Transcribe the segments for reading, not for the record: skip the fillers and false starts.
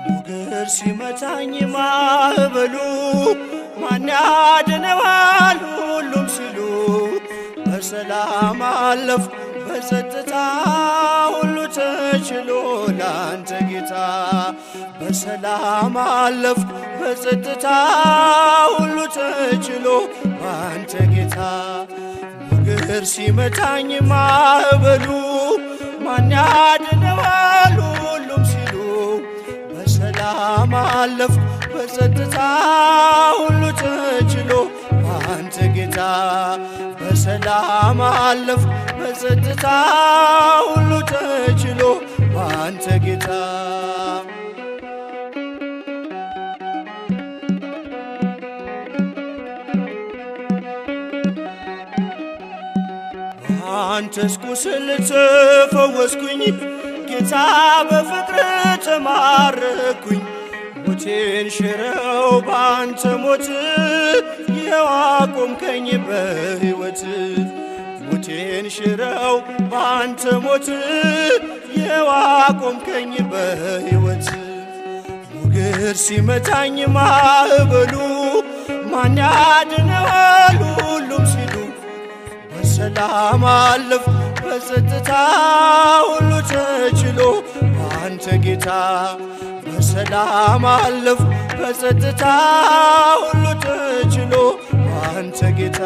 ሞገድ ሲመታኝ ማዕበሉ ማን ያድነዋል ሁሉም ሲሉ በሰላም አለፍኩ በጸጥታ ሁሉ ተችሎ ላንተ ጌታ በሰላም አለፍኩ በጸጥታ ሁሉ ተችሎ ባንተ ጌታ ሞገድ ሲመታኝ ማዕበሉ ማን ያድነዋል ሁሉም ሲሉ በሰላም አለፍኩ በጸጥታ ሁሉ ተችሎ ባንተ ጌታ በሰላም አለፍኩ በጸጥታ ሁሉ ተችሎ ባንተ ጌታ አንተስ ቁስል ተፈወስኩኝ ጌታ በፍቅር ተማረኩኝ ሞቴን ሽረው ባንተ ሞት ይኸው አቆምከኝ በሕይወት ሞቴን ሽረው ባንተ ሞት ይኸው አቆምከኝ በሕይወት ሞገድ ሲመታኝ ማዕበሉ ማን ያድነዋል ሁሉም ሲሉ በሰላም አለፍኩ በጸጥታ ሁሉ ተችሎ ባንተ ጌታ በሰላም አለፍኩ በጸጥታ ሁሉ ተችሎ ባንተ ጌታ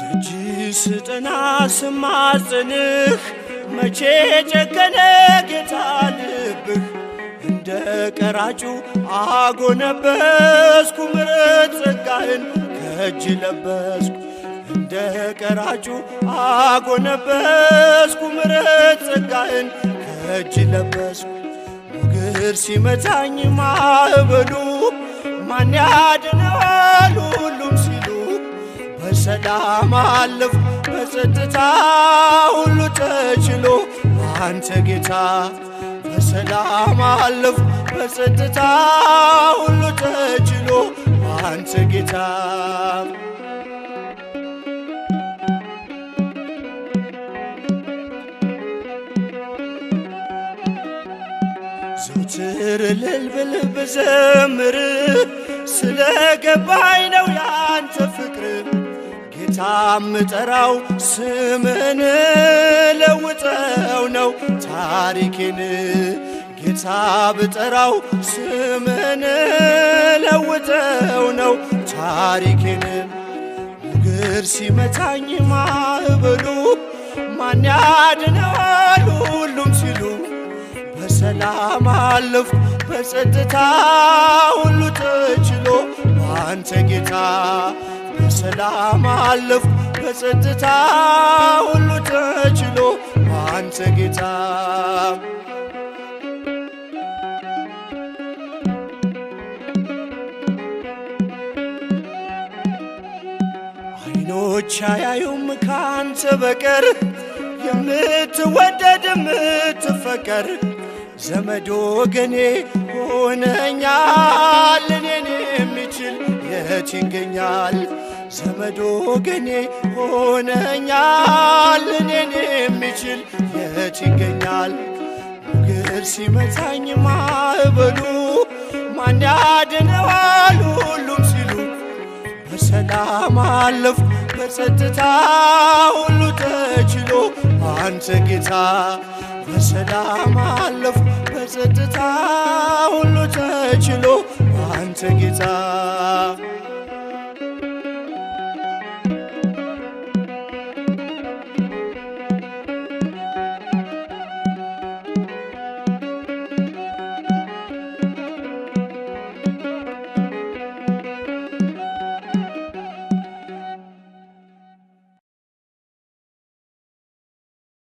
ደጅ ስጠና ስማጽንህ መቼ ጨከነ ጌታ ልብህ እንደ ቀራጩ አጎነበስኩ ምሕረት ጸጋህን ከእጅ ለበስኩ እንደ ቀራጩ አጎነበስኩ ምሕረት ጸጋህን ከእጅ ለበስኩ ሞገድ ሲመታኝ ማዕበሉ ማን ያድነዋል ሁሉም ሲሉ በሰላም አለፍኩ በጸጥታ ሁሉ ተችሎ ባንተ ጌታ በሰላም አለፍኩ በጸጥታ ሁሉ ተችሎ ባንተ ጌታ ዘወትር እልል ብል ብዘምር ስለገባኝ ነው ያንተ ፍቅር ጌታ ምጠራው ስምህን ለውጠው ነው ታሪኬን ጌታ ብጠራው ስምህን ለውጠው ነው ታሪኬን ሞገድ ሲመታኝ ማዕበሉ ማን ያድነዋል ሁሉም ሲሉ በሰላም አለፍኩ በጸጥታ ሁሉ ተችሎ ባንተ ጌታ በሰላም አለፍኩ በጸጥታ ሁሉ ተችሎ ባንተ ጌታ አይኖች አያዩም ካንተ በቀር የምትወደድ የምትፈቀር ዘመድ ወገኔ ሆነኛል እኔን የሚችል የት ይገኛል ዘመድ ወገኔ ሆነኛል እኔን የሚችል የት ይገኛል ሞገድ ሲመታኝ ማዕበሉ ማን ያድነዋል ሁሉም ሲሉ በሰላም አለፍኩ በጸጥታ ሁሉ ተችሎ ባንተ ጌታ በሰላም አለፍኩ በጸጥታ ሁሉ ተችሎ ባንተ ጌታ